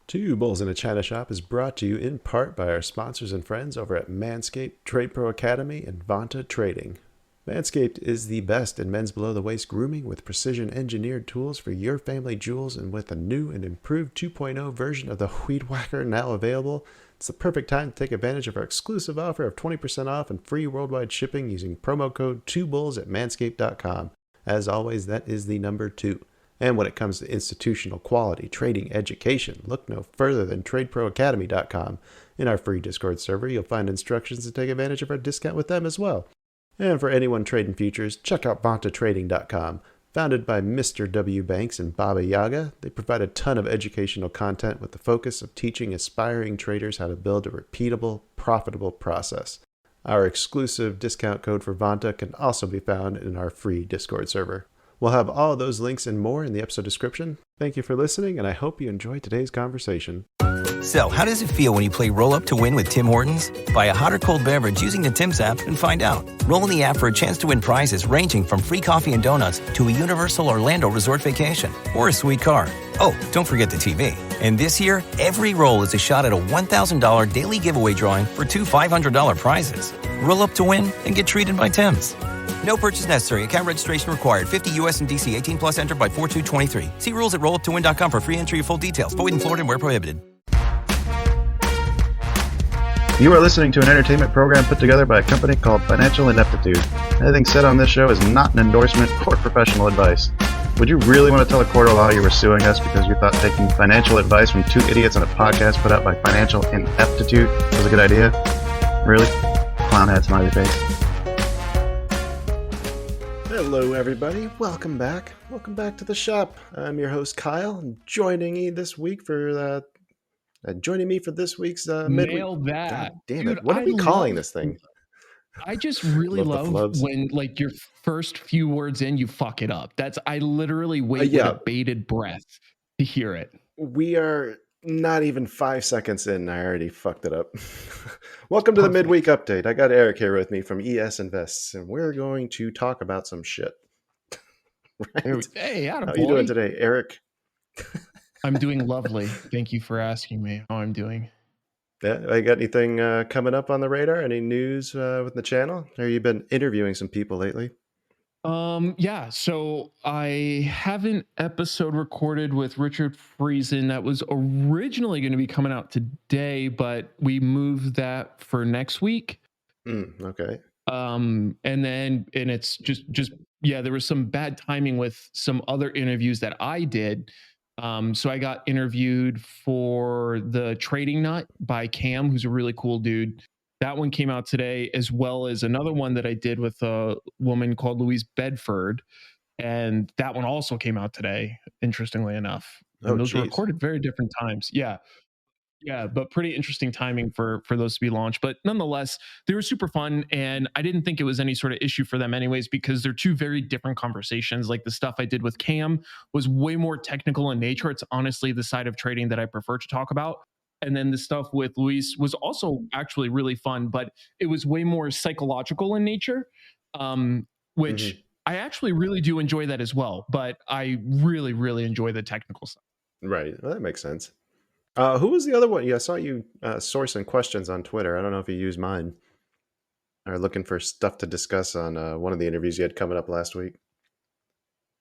Two Bulls in a China Shop is brought to you in part by our sponsors and friends over at Manscaped, Trade Pro Academy, and Vanta Trading. Manscaped is the best in men's below-the-waist grooming with precision-engineered tools for your family jewels, and with a new and improved 2.0 version of the Weed Whacker now available, it's the perfect time to take advantage of our exclusive offer of 20% off and free worldwide shipping using promo code 2bulls at manscaped.com. As always, that is the number 2. And when it comes to institutional quality trading education, look no further than tradeproacademy.com. In our free Discord server, you'll find instructions to take advantage of our discount with them as well. And for anyone trading futures, check out vantatrading.com. Founded by Mr. W. Banks and Baba Yaga, they provide a ton of educational content with the focus of teaching aspiring traders how to build a repeatable, profitable process. Our exclusive discount code for Vanta can also be found in our free Discord server. We'll have all of those links and more in the episode description. Thank you for listening, and I hope you enjoyed today's conversation. So, how does it feel when you play Roll Up to Win with Tim Hortons? Buy a hot or cold beverage using the Tim's app and find out. Roll in the app for a chance to win prizes ranging from free coffee and donuts to a Universal Orlando resort vacation or a sweet car. Oh, don't forget the TV. And this year, every roll is a shot at a $1,000 daily giveaway drawing for 2 $500 prizes. Roll up to win and get treated by Tim's. No purchase necessary. Account registration required. 50 U.S. and D.C. 18 plus entered by 4/2/23. See rules at rolluptowin.com for free entry and full details. Void in Florida and where prohibited. You are listening to an entertainment program put together by a company called Financial Ineptitude. Anything said on this show is not an endorsement or professional advice. Would you really want to tell a court of law you were suing us because you thought taking financial advice from two idiots on a podcast put out by Financial Ineptitude was a good idea? Really? Clown hat smiley face. Hello, everybody. Welcome back. Welcome back to the shop. I'm your host, Kyle. And joining me for this week's Midweek. Nailed that. God damn Dude, it. What are we calling this thing? I just really love when, like, your first few words in, you fuck it up. I literally wait with a bated breath to hear it. We are not even 5 seconds in, and I already fucked it up. Welcome to the Midweek Update. I got Erik here with me from ES Invests, and we're going to talk about some shit. Right? Hey, how are you doing today, Erik? I'm doing lovely. Thank you for asking me how I'm doing. Yeah, I got anything coming up on the radar? Any news with the channel? Have you been interviewing some people lately? Yeah, so I have an episode recorded with Richard Friesen that was originally going to be coming out today, but we moved that for next week. Okay. And it's just there was some bad timing with some other interviews that I did. So I got interviewed for the Trading Nut by Cam, who's a really cool dude. That one came out today, as well as another one that I did with a woman called Louise Bedford. And that one also came out today, interestingly enough. And those were recorded very different times. Yeah. Yeah, but pretty interesting timing for those to be launched. But nonetheless, they were super fun. And I didn't think it was any sort of issue for them anyways, because they're two very different conversations. Like the stuff I did with Cam was way more technical in nature. It's honestly the side of trading that I prefer to talk about. And then the stuff with Luis was also actually really fun, but it was way more psychological in nature, which I actually really do enjoy that as well. But I really, really enjoy the technical stuff. Right. Well, that makes sense. Who was the other one? Yeah, I saw you sourcing questions on Twitter. I don't know if you use mine or looking for stuff to discuss on one of the interviews you had coming up last week.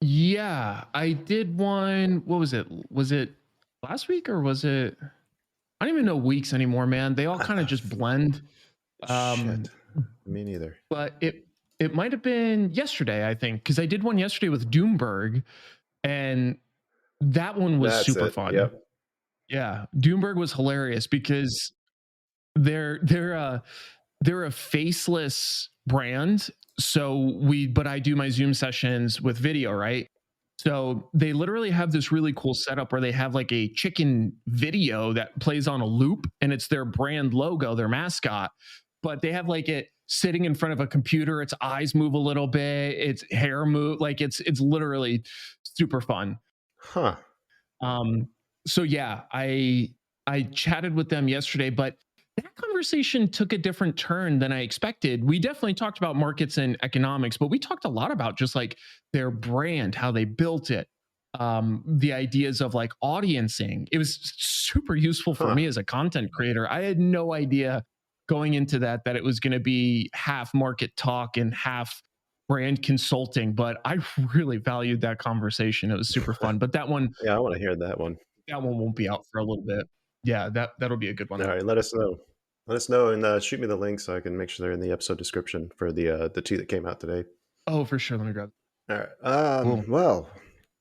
Yeah, I did one. What was it? Was it last week or was it? I don't even know weeks anymore, man. They all kind of just blend. Shit. Me neither. But it might have been yesterday, I think, because I did one yesterday with Doomberg, and that one was super fun. Yep. Yeah, Doomberg was hilarious because they're a faceless brand. But I do my Zoom sessions with video, right? So they literally have this really cool setup where they have like a chicken video that plays on a loop, and it's their brand logo, their mascot. But they have like it sitting in front of a computer. Its eyes move a little bit. Its hair move. Like it's literally super fun. Huh. So yeah, I chatted with them yesterday, but that conversation took a different turn than I expected. We definitely talked about markets and economics, but we talked a lot about just like their brand, how they built it, the ideas of like audiencing. It was super useful for Huh. me as a content creator. I had no idea going into that it was going to be half market talk and half brand consulting, but I really valued that conversation. It was super fun. But Yeah, I want to hear that one. that one won't be out for a little bit. Yeah, that'll be a good one All though. right, let us know. Let us know and shoot me the link so I can make sure they're in the episode description for the two that came out today. Oh, for sure. Let me grab. All right. Cool. Well,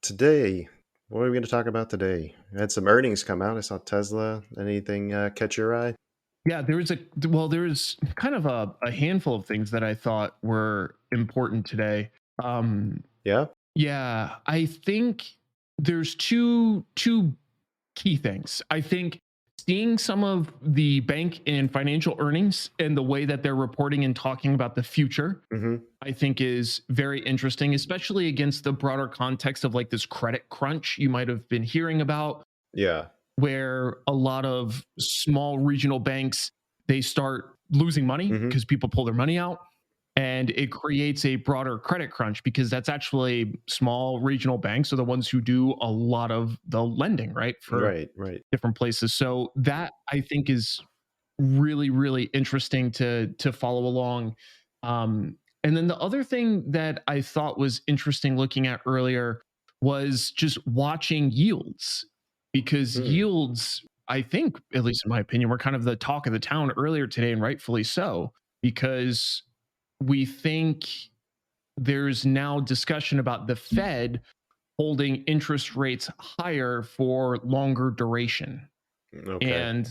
today, what are we going to talk about today? We had some earnings come out. I saw Tesla. Anything catch your eye? Yeah, there was kind of a handful of things that I thought were important today. Um, Yeah. yeah, I think there's two key things. I think seeing some of the bank and financial earnings and the way that they're reporting and talking about the future, Mm-hmm. I think is very interesting, especially against the broader context of like this credit crunch you might have been hearing about, Yeah. where a lot of small regional banks, they start losing money Mm-hmm. because people pull their money out, and it creates a broader credit crunch because that's actually small regional banks are the ones who do a lot of the lending, right, for Right. Right. different places. So that I think is really really interesting to follow along. And then the other thing that I thought was interesting looking at earlier was just watching yields, because Hmm. yields, I think, at least in my opinion, were kind of the talk of the town earlier today, and rightfully so, because we think there's now discussion about the Fed holding interest rates higher for longer duration. Okay. And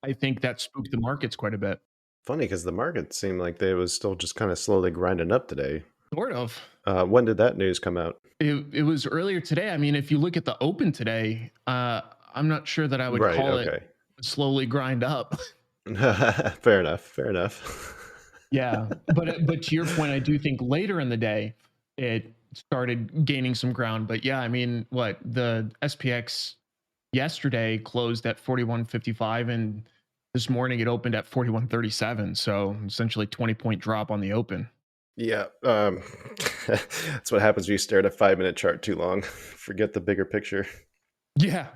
I think that spooked the markets quite a bit. Funny because the market seemed like they was still just kind of slowly grinding up today. Sort of. When did that news come out? It was earlier today. I mean, if you look at the open today, I'm not sure that I would Right. call it Okay. slowly grind up. Fair enough. Fair enough. Yeah, but to your point, I do think later in the day it started gaining some ground. But yeah, I mean, what the SPX yesterday closed at 41.55, and this morning it opened at 41.37. So essentially 20-point drop on the open. Yeah, that's what happens when you stare at a 5-minute chart too long. Forget the bigger picture. Yeah.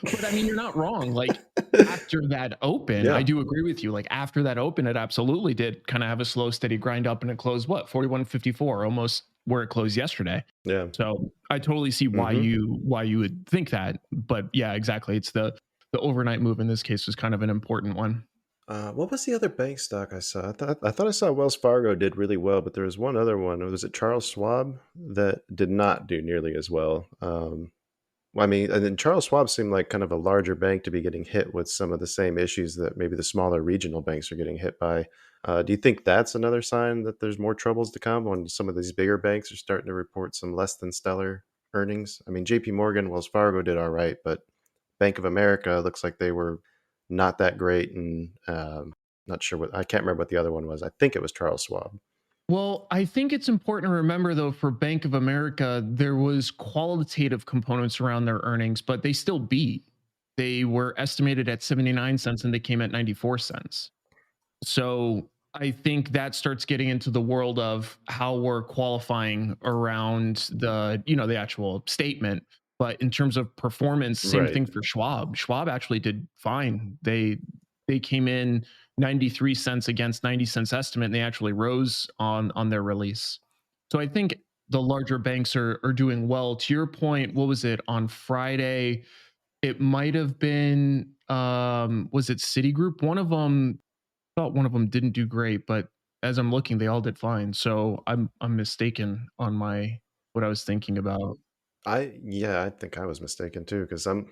But I mean, you're not wrong. Like after that open, I Yeah, do agree with you. Like after that open, it absolutely did kind of have a slow, steady grind up, and it closed what, 41.54, almost where it closed yesterday. yeah. So I totally see Hmm. why you would think that. But yeah, exactly. It's the overnight move in this case was kind of an important one. What was the other bank stock I saw? I thought I saw Wells Fargo did really well, but there was one other one. Was it Charles Schwab that did not do nearly as well? Well, I mean, and then Charles Schwab seemed like kind of a larger bank to be getting hit with some of the same issues that maybe the smaller regional banks are getting hit by. Do you think that's another sign that there's more troubles to come when some of these bigger banks are starting to report some less than stellar earnings? I mean, JP Morgan, Wells Fargo did all right, but Bank of America looks like they were not that great. And not sure I can't remember what the other one was. I think it was Charles Schwab. Well, I think it's important to remember, though, for Bank of America, there was qualitative components around their earnings, but they still beat. They were estimated at 79 cents and they came at 94 cents. So I think that starts getting into the world of how we're qualifying around the actual statement. But in terms of performance, same Right. thing for Schwab. Schwab actually did fine. They came in 93 cents against 90 cents estimate, and they actually rose on their release. So I think the larger banks are doing well. To your point, what was it on Friday? It might have been was it Citigroup? Thought one of them didn't do great, but as I'm looking, they all did fine. So I'm mistaken on my what I was thinking about. I think I was mistaken too because I'm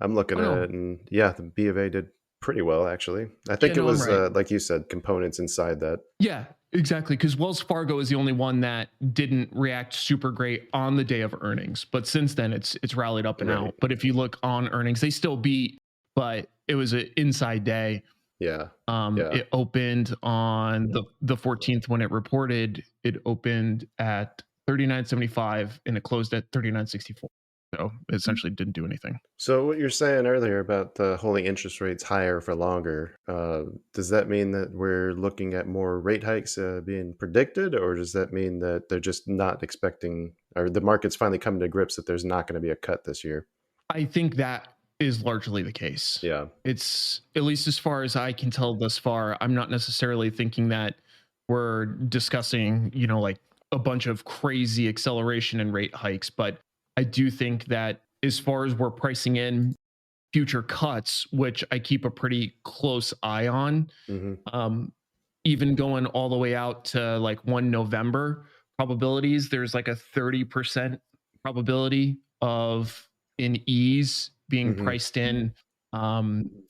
looking Oh at no, it, and yeah, the B of A did pretty well actually. I yeah, think it no, I'm was right. like you said, components inside that. Yeah, exactly. Because Wells Fargo is the only one that didn't react super great on the day of earnings, but since then it's rallied up and Right. out. But if you look on earnings, they still beat, but it was an inside day. Yeah. Yeah. It opened on the 14th when it reported. It opened at 39.75 and it closed at 39.64. So it essentially didn't do anything. So what you're saying earlier about holding interest rates higher for longer, does that mean that we're looking at more rate hikes being predicted, or does that mean that they're just not expecting, or the market's finally coming to grips that there's not going to be a cut this year? I think that is largely the case. Yeah. It's, at least as far as I can tell thus far, I'm not necessarily thinking that we're discussing, like a bunch of crazy acceleration and rate hikes, but I do think that as far as we're pricing in future cuts, which I keep a pretty close eye on, Hmm. um, even going all the way out to like 1 November probabilities, there's like a 30% probability of an ease being Hmm. priced in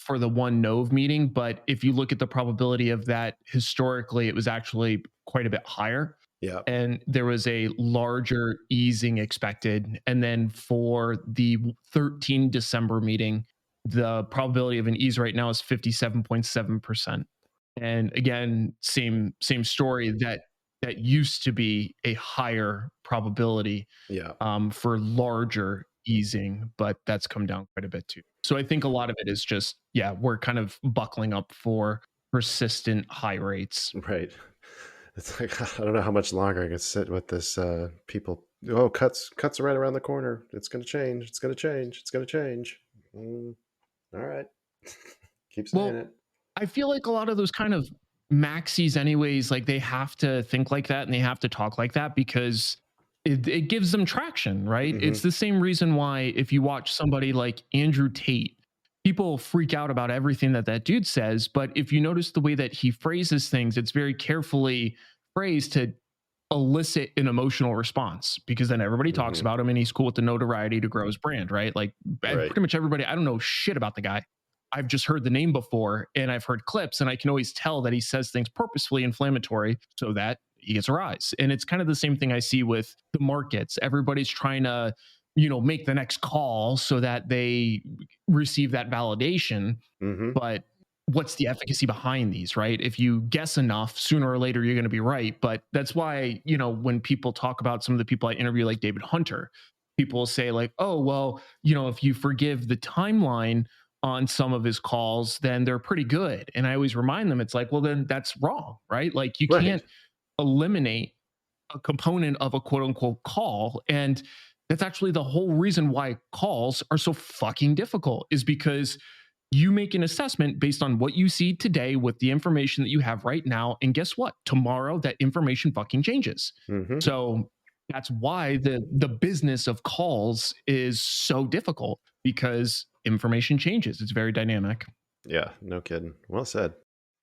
for the 1 Nov meeting. But if you look at the probability of that historically, it was actually quite a bit higher. Yeah. And there was a larger easing expected. And then for the 13 December meeting, the probability of an ease right now is 57.7%. And again, same story, that used to be a higher probability Yeah. for larger easing, but that's come down quite a bit too. So I think a lot of it is just, yeah, we're kind of buckling up for persistent high rates. Right. It's like I don't know how much longer I can sit with this. People, oh, cuts are right around the corner. It's going to change. It's going to change. It's going to change. Mm, all right. Keep saying Well, it. I feel like a lot of those kind of maxis, anyways, like they have to think like that and they have to talk like that because it gives them traction, right? Hmm. It's the same reason why if you watch somebody like Andrew Tate, people freak out about everything that that dude says. But if you notice the way that he phrases things, it's very carefully phrased to elicit an emotional response because then everybody talks Hmm. about him and he's cool with the notoriety to grow his brand, right? Like Right. pretty much everybody, I don't know shit about the guy. I've just heard the name before and I've heard clips and I can always tell that he says things purposefully inflammatory so that he gets a rise. And it's kind of the same thing I see with the markets. Everybody's trying to, make the next call so that they receive that validation, Hmm. but what's the efficacy behind these, right? If you guess enough, sooner or later you're going to be right. But that's why, when people talk about some of the people I interview, like David Hunter, people say, like, oh, well, if you forgive the timeline on some of his calls, then they're pretty good. And I always remind them, it's like, well, then that's wrong, right? Like, you Right. can't eliminate a component of a quote unquote call. And that's actually the whole reason why calls are so fucking difficult, is because you make an assessment based on what you see today with the information that you have right now. And guess what? Tomorrow, that information fucking changes. Hmm. So that's why the business of calls is so difficult, because information changes. It's very dynamic. Yeah. No kidding. Well said.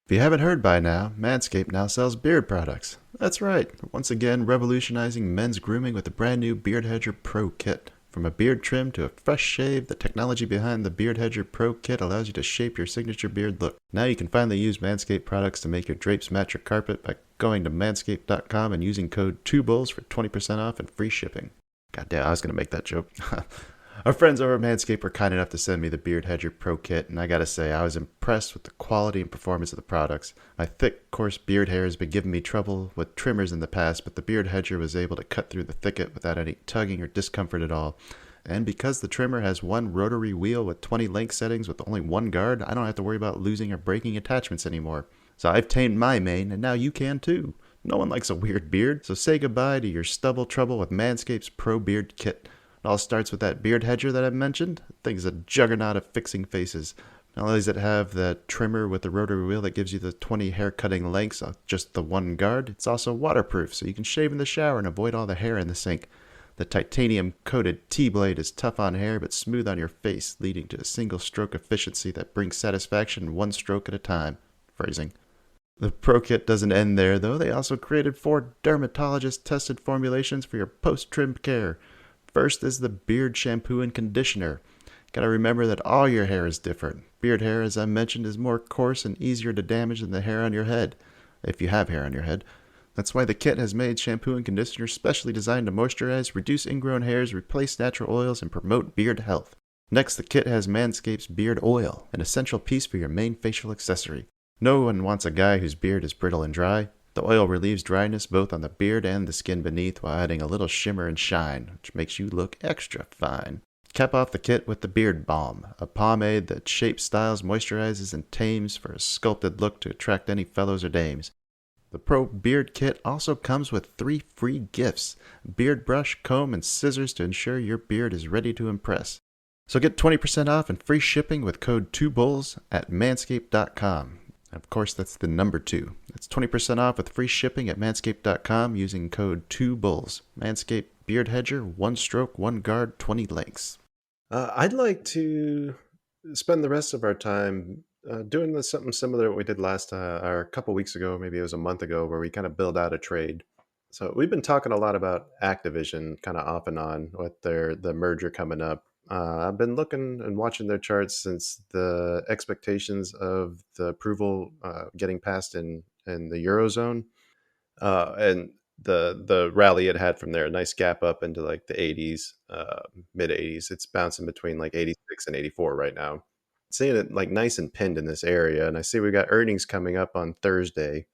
If you haven't heard by now, Manscaped now sells beard products. That's right, once again revolutionizing men's grooming with the brand new Beard Hedger Pro Kit. From a beard trim to a fresh shave, the technology behind the Beard Hedger Pro Kit allows you to shape your signature beard look. Now you can finally use Manscaped products to make your drapes match your carpet by going to manscaped.com and using code 2bulls for 20% off and free shipping. God damn, I was going to make that joke. Our friends over at Manscaped were kind enough to send me the Beard Hedger Pro Kit, and I gotta say, I was impressed with the quality and performance of the products. My thick, coarse beard hair has been giving me trouble with trimmers in the past, but the Beard Hedger was able to cut through the thicket without any tugging or discomfort at all. And because the trimmer has one rotary wheel with 20 length settings with only one guard, I don't have to worry about losing or breaking attachments anymore. So I've tamed my mane, and now you can too. No one likes a weird beard, so say goodbye to your stubble trouble with Manscaped's Pro Beard Kit. It all starts with that beard hedger that I mentioned. That thing's a juggernaut of fixing faces. Not only does it have the trimmer with the rotary wheel that gives you the 20 hair cutting lengths on just the one guard, it's also waterproof so you can shave in the shower and avoid all the hair in the sink. The titanium coated T-blade is tough on hair but smooth on your face, leading to a single stroke efficiency that brings satisfaction one stroke at a time. Phrasing. The Pro Kit doesn't end there though. They also created 4 dermatologist tested formulations for your post-trim care. First is the beard shampoo and conditioner. Gotta remember that all your hair is different. Beard hair, as I mentioned, is more coarse and easier to damage than the hair on your head, if you have hair on your head. That's why the kit has made shampoo and conditioner specially designed to moisturize, reduce ingrown hairs, replace natural oils, and promote beard health. Next, the kit has Manscaped's Beard Oil, an essential piece for your main facial accessory. No one wants a guy whose beard is brittle and dry. The oil relieves dryness both on the beard and the skin beneath while adding a little shimmer and shine, which makes you look extra fine. Cap off the kit with the Beard Balm, a pomade that shapes, styles, moisturizes, and tames for a sculpted look to attract any fellows or dames. The Pro Beard Kit also comes with 3 free gifts: beard brush, comb, and scissors to ensure your beard is ready to impress. So get 20% off and free shipping with code 2bulls at manscaped.com. Of course, that's the number 2. That's 20% off with free shipping at manscaped.com using code 2bulls. Manscaped Beard Hedger, 1 stroke, 1 guard, 20 lengths. I'd like to spend the rest of our time doing something similar to what we did last or a couple weeks ago, maybe it was a month ago, where we kind of build out a trade. So we've been talking a lot about Activision, kind of off and on with the merger coming up. I've been looking and watching their charts since the expectations of the approval getting passed in the Eurozone, and the rally it had from there. A nice gap up into like the 80s, mid 80s. It's bouncing between like 86 and 84 right now. Seeing it like nice and pinned in this area, and I see we got earnings coming up on Thursday,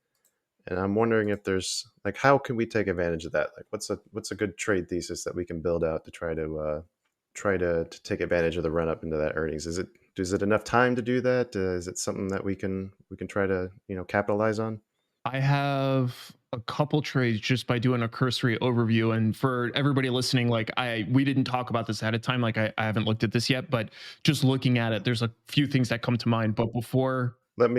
and I'm wondering if there's like how can we take advantage of that? Like what's a good trade thesis that we can build out to try to take advantage of the run up into that earnings? Is it enough time to do that? Is it something that we can try to capitalize on? I have a couple trades just by doing a cursory overview. And for everybody listening, like we didn't talk about this ahead of time. Like I haven't looked at this yet, but just looking at it, there's a few things that come to mind. But before that,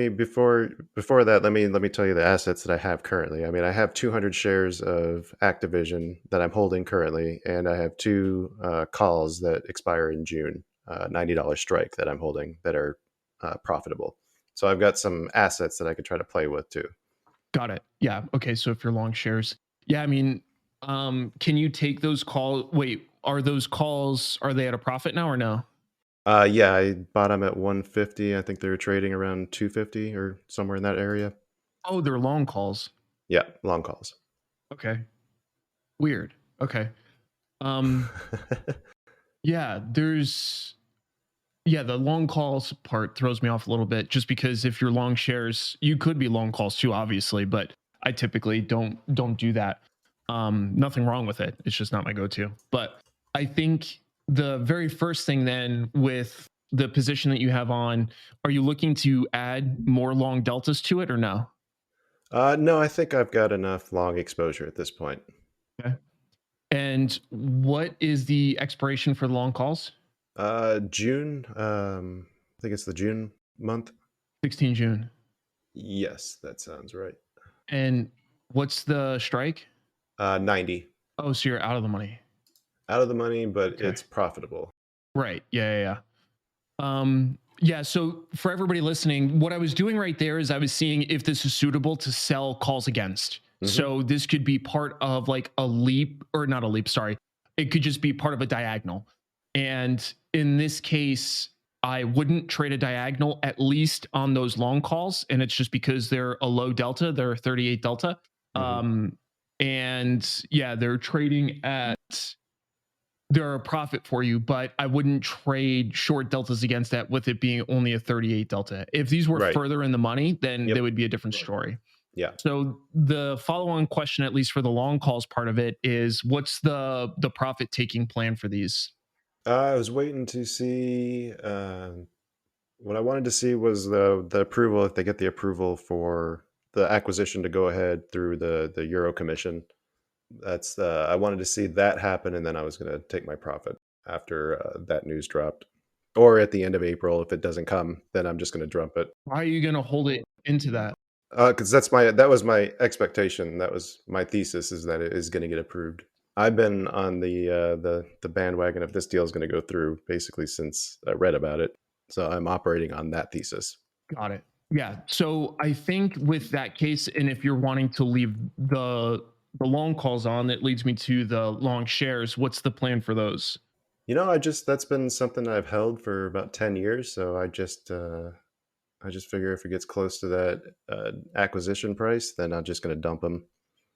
let me tell you the assets that I have currently. I mean, I have 200 shares of Activision that I'm holding currently, and I have 2 calls that expire in June, $90 strike that I'm holding that are profitable. So I've got some assets that I could try to play with too. Got it. Yeah. Okay. So if you're long shares, yeah, I mean, can you take those calls? Wait, are those calls, are they at a profit now or no? Yeah, I bought them at 150. I think they were trading around 250 or somewhere in that area. Oh, they're long calls. Yeah, long calls. Okay. Weird. Okay. Yeah, the long calls part throws me off a little bit, just because if you're long shares, you could be long calls too, obviously, but I typically don't do that. Nothing wrong with it. It's just not my go-to. But I think the very first thing then, with the position that you have on, are you looking to add more long deltas to it or no? No, I think I've got enough long exposure at this point. Okay. And what is the expiration for the long calls? June. I think it's the June month. 16 June. Yes, that sounds right. And what's the strike? 90. Oh, so you're out of the money. Out of the money, but Okay. it's profitable. Right. Yeah. Yeah. So for everybody listening, what I was doing right there is I was seeing if this is suitable to sell calls against. So this could be part of like a leap, or not a leap, sorry. It could just be part of a diagonal. And in this case, I wouldn't trade a diagonal, at least on those long calls. And it's just because they're a low delta, they're 38 delta. And yeah, they're trading at, they're a profit for you, but I wouldn't trade short deltas against that with it being only a 38 delta. If these were further in the money, then they would be a different story. Yeah. So the follow-on question, at least for the long calls part of it, is what's the profit taking plan for these? I was waiting to see. What I wanted to see was the approval, if they get the approval for the acquisition to go ahead through the Euro Commission. That's I wanted to see that happen, and then I was going to take my profit after that news dropped, or at the end of April. If it doesn't come, then I'm just going to dump it. Why are you going to hold it into that? Because that was my expectation. That was my thesis, is that it is going to get approved. I've been on the bandwagon of this deal is going to go through basically since I read about it. So I'm operating on that thesis. Got it. Yeah. So I think with that case, and if you're wanting to leave the long calls on, that leads me to the long shares. What's the plan for those? That's been something I've held for about 10 years. So I just figure if it gets close to that acquisition price, then I'm just going to dump them.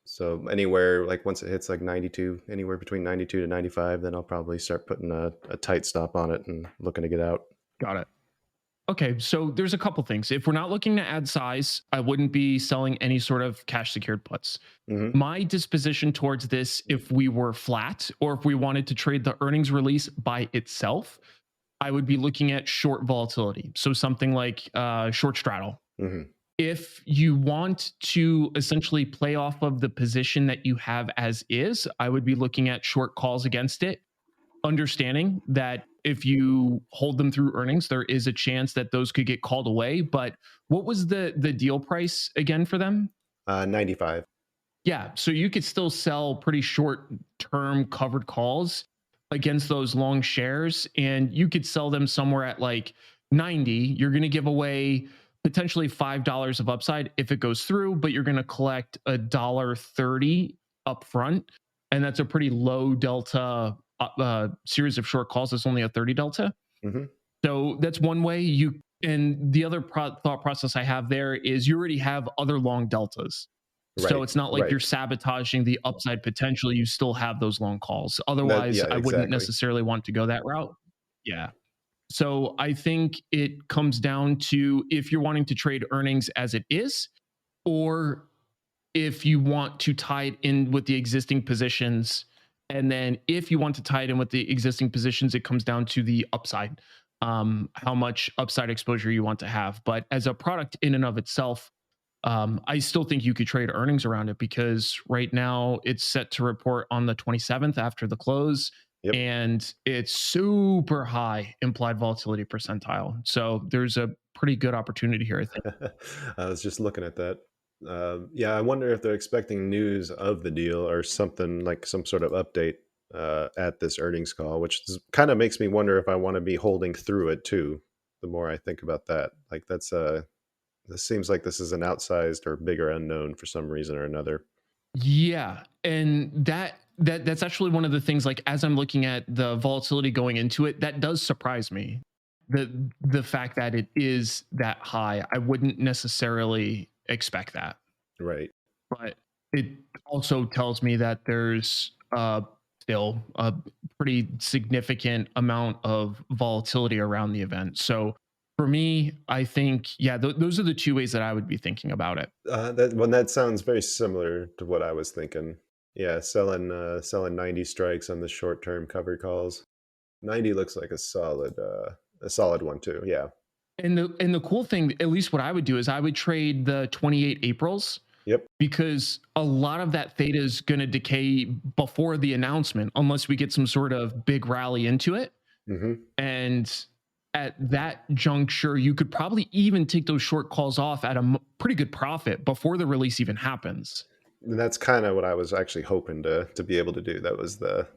So anywhere, like once it hits like 92, anywhere between 92 to 95, then I'll probably start putting a tight stop on it and looking to get out. Got it. Okay, so there's a couple things. If we're not looking to add size, I wouldn't be selling any sort of cash secured puts. Hmm. My disposition towards this, if we were flat or if we wanted to trade the earnings release by itself, I would be looking at short volatility. So something like short straddle. Hmm. If you want to essentially play off of the position that you have as is, I would be looking at short calls against it, understanding that if you hold them through earnings, there is a chance that those could get called away. But what was the deal price again for them? 95. Yeah, so you could still sell pretty short term covered calls against those long shares, and you could sell them somewhere at like 90. You're going to give away potentially $5 of upside if it goes through, but you're going to collect $1.30 up front. And that's a pretty low delta series of short calls. It's only a 30 delta. Hmm. So that's one way you, and the other thought process I have there is you already have other long deltas. So Right. it's not like Right. you're sabotaging the upside potential. You still have those long calls. That, Otherwise, yeah, I wouldn't exactly. necessarily want to go that route. Yeah. So I think it comes down to if you're wanting to trade earnings as it is, or if you want to tie it in with the existing positions. And then if you want to tie it in with the existing positions, it comes down to the upside, how much upside exposure you want to have. But as a product in and of itself, I still think you could trade earnings around it because right now it's set to report on the 27th after the close, Yep. and it's super high implied volatility percentile. So there's a pretty good opportunity here, I think. I was just looking at that. Yeah, I wonder if they're expecting news of the deal or something like some sort of update at this earnings call, which kind of makes me wonder if I want to be holding through it too. The more I think about that, like this seems like this is an outsized or bigger unknown for some reason or another. Yeah, and that's actually one of the things. Like as I'm looking at the volatility going into it, that does surprise me. The fact that it is that high, I wouldn't necessarily expect that. Right. But it also tells me that there's still a pretty significant amount of volatility around the event. So for me, I think, yeah, those are the two ways that I would be thinking about it. That sounds very similar to what I was thinking. Yeah, selling 90 strikes on the short term cover calls. 90 looks like a solid one too. Yeah. And the cool thing, at least what I would do is I would trade the 28 Aprils Yep. because a lot of that theta is going to decay before the announcement unless we get some sort of big rally into it. Hmm. And at that juncture, you could probably even take those short calls off at a pretty good profit before the release even happens. And that's kind of what I was actually hoping to be able to do. That was what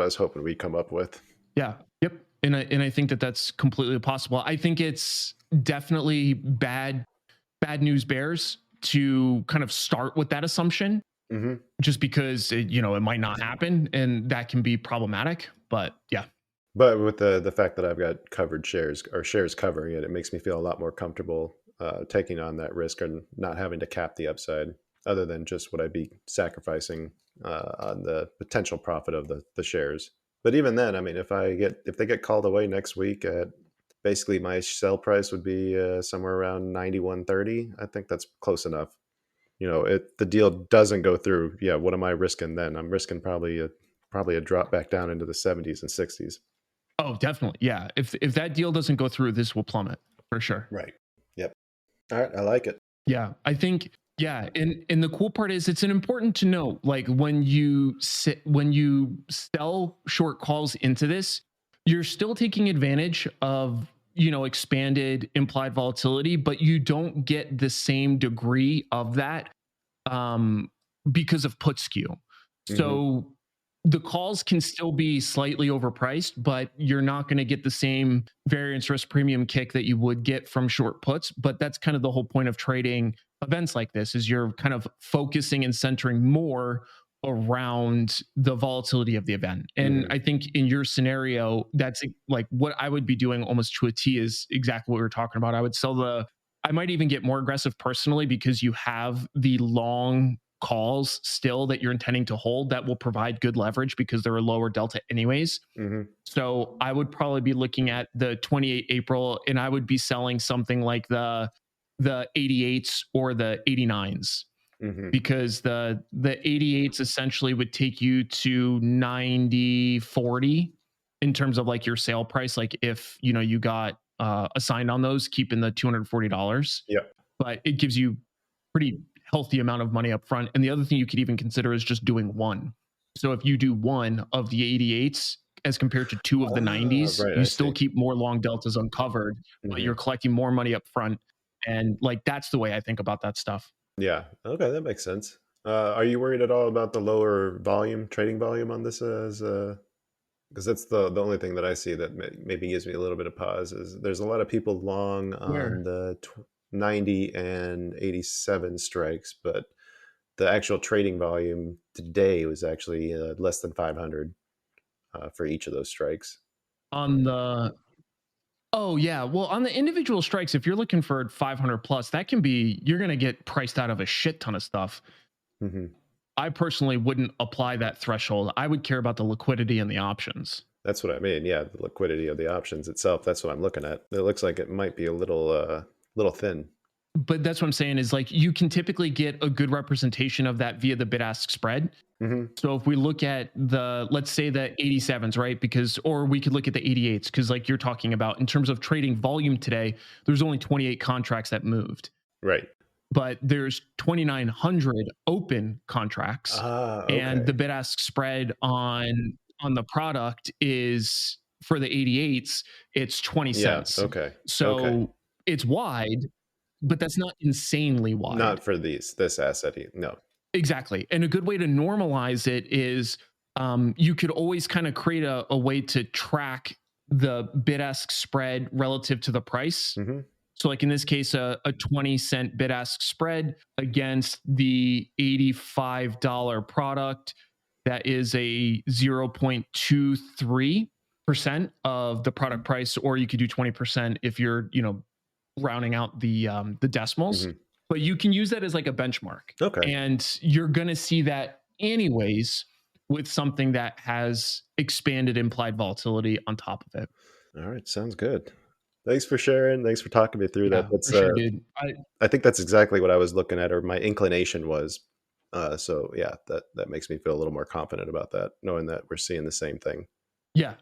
I was hoping we'd come up with. Yeah. Yep. And I think that that's completely possible. I think it's definitely bad news bears to kind of start with that assumption Hmm. just because it might not happen and that can be problematic. But yeah. But with the fact that I've got covered shares or shares covering it, it makes me feel a lot more comfortable taking on that risk and not having to cap the upside, other than just what I'd be sacrificing on the potential profit of the shares. But even then, I mean, if they get called away next week at basically my sell price would be somewhere around 91.30. I think that's close enough. If the deal doesn't go through, yeah, what am I risking then? I'm risking probably a drop back down into the 70s and 60s. Oh, definitely. Yeah. If that deal doesn't go through, this will plummet for sure. Right. Yep. All right. I like it. Yeah, I think yeah, and the cool part is it's an important to know like when you sell short calls into this, you're still taking advantage of expanded implied volatility, but you don't get the same degree of that um because of put skew. Hmm. So the calls can still be slightly overpriced, but you're not going to get the same variance risk premium kick that you would get from short puts. But that's kind of the whole point of trading events like this is you're kind of focusing and centering more around the volatility of the event. And Hmm. I think in your scenario, that's like what I would be doing almost to a T is exactly what we were talking about. I might even get more aggressive personally because you have the long calls still that you're intending to hold, that will provide good leverage because they're a lower delta anyways. Mm-hmm. So I would probably be looking at the 28 April, and I would be selling something like the 88s or the 89s, Mm-hmm. because the 88s essentially would take you to 90/40 in terms of like your sale price, like if you got assigned on those, keeping the $240. Yeah. But it gives you pretty healthy amount of money up front. And the other thing you could even consider is just doing one. So if you do one of the 88s as compared to two of the 90s, Right, you I still see. keep more long deltas uncovered, but Mm-hmm. you're collecting more money up front. And like that's the way I think about that stuff. Yeah. Okay, that makes sense. Are you worried at all about the lower volume, trading volume on this? As because that's the only thing that I see that maybe gives me a little bit of pause. Is there's a lot of people long on Where? the 90 and 87 strikes, but the actual trading volume today was actually less than 500 for each of those strikes. On the Oh yeah, well on the individual strikes, if you're looking for 500 plus, you're going to get priced out of a shit ton of stuff. Hmm. I personally wouldn't apply that threshold. I would care about the liquidity and the options. That's what I mean. Yeah, the liquidity of the options itself. That's what I'm looking at. It looks like it might be a little thin. But that's what I'm saying is like you can typically get a good representation of that via the bid ask spread. Hmm. So if we look at let's say the 87s, right? Or we could look at the 88s, because like you're talking about in terms of trading volume today, there's only 28 contracts that moved, Right. but there's 2,900 open contracts, Ah, and okay. the bid ask spread on the product is for the 88s, it's 20 Yeah. cents. Okay. Okay. So it's wide, but that's not insanely wide. Not for this asset. No. Exactly. And a good way to normalize it is you could always kind of create a way to track the bid ask spread relative to the price. Hmm. So, like in this case, a 20-cent bid ask spread against the $85 product, that is a 0.23% of the product price, or you could do 20% if you're, rounding out the decimals. Hmm. But you can use that as like a benchmark. Okay. And you're going to see that anyways with something that has expanded implied volatility on top of it. All right. Sounds good. Thanks for sharing. Thanks for talking me through that. Yeah, for sure, dude. I think that's exactly what I was looking at, or my inclination was. So yeah, that makes me feel a little more confident about that, knowing that we're seeing the same thing. Yeah.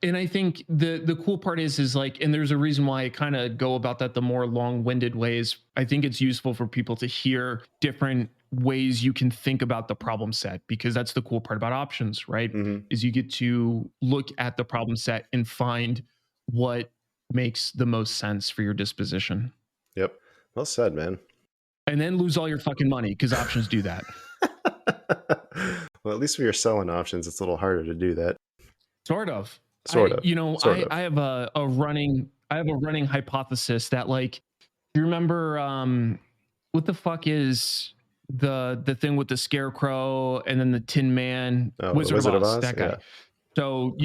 And I think the cool part is like, and there's a reason why I kind of go about that the more long-winded ways. I think it's useful for people to hear different ways you can think about the problem set, because that's the cool part about options, right? Hmm. Is you get to look at the problem set and find what makes the most sense for your disposition, Yep. Well said, man. and then lose all your fucking money, because options do that. Well, at least when you're selling options, it's a little harder to do that. Sort of. Sort of. Sort of. I have a running hypothesis that, like, you remember what the fuck is the thing with the scarecrow and then the Tin Man, Oh, Wizard of Oz, that guy. Yeah. So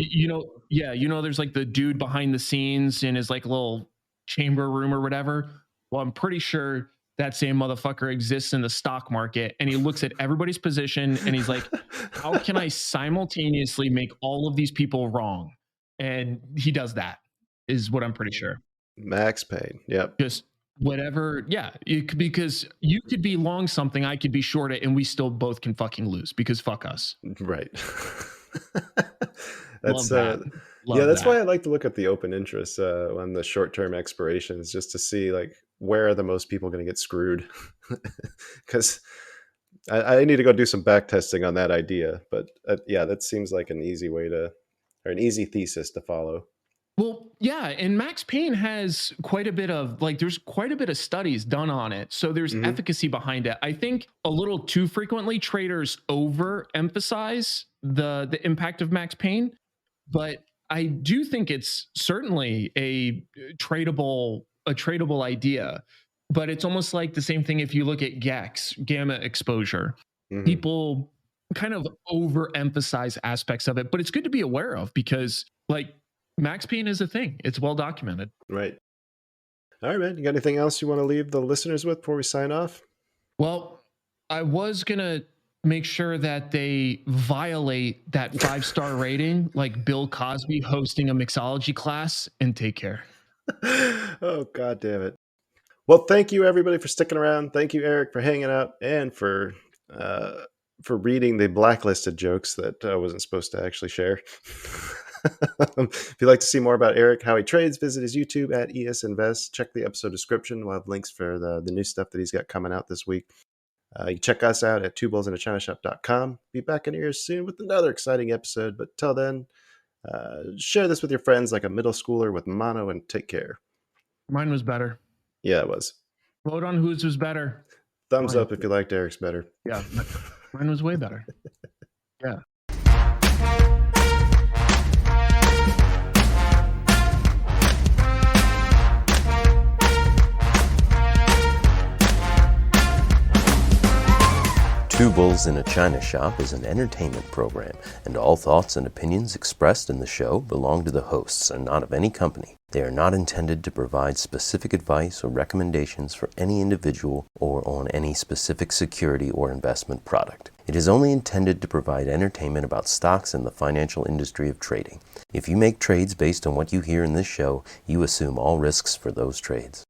there's like the dude behind the scenes in his like little chamber room or whatever. Well, I'm pretty sure that same motherfucker exists in the stock market, and he looks at everybody's position and he's like, how can I simultaneously make all of these people wrong? And he does that, is what I'm pretty sure. Max Payne. Yep. Just whatever. Yeah. Because you could be long something, I could be short it, and we still both can fucking lose, because fuck us. Right. Love That's that. yeah, that's why I like to look at the open interest on the short-term expirations, just to see like where are the most people going to get screwed. Because I need to go do some back testing on that idea, but yeah, that seems like an easy way to, or an easy thesis to follow. Well, yeah, and Max Payne has quite a bit of there's quite a bit of studies done on it. So there's Mhm. efficacy behind it. I think a little too frequently traders overemphasize the impact of Max Payne, but I do think it's certainly a tradable idea. But it's almost like the same thing if you look at GEX, gamma exposure. Mhm. People kind of overemphasize aspects of it, but it's good to be aware of, because like Max Payne is a thing. It's well documented. Right. All right, man. You got anything else you want to leave the listeners with before we sign off? Well, I was gonna make sure that they violate that 5-star rating, like Bill Cosby hosting a mixology class, and take care. Oh, God damn it. Well, thank you everybody for sticking around. Thank you, Erik, for hanging out and for reading the blacklisted jokes that I wasn't supposed to actually share. If you'd like to see more about Erik, how he trades, visit his YouTube at ES Invest. Check the episode description. We'll have links for the new stuff that he's got coming out this week. You can check us out at twobullsinachinashop.com. Be back in your ears soon with another exciting episode. But till then, share this with your friends like a middle schooler with mono, and take care. Mine was better. Yeah, it was. Vote on whose was better. Thumbs up if you liked Erik's better. Yeah, mine was way better. Yeah. Two Bulls in a China Shop is an entertainment program, and all thoughts and opinions expressed in the show belong to the hosts and not of any company. They are not intended to provide specific advice or recommendations for any individual or on any specific security or investment product. It is only intended to provide entertainment about stocks and the financial industry of trading. If you make trades based on what you hear in this show, you assume all risks for those trades.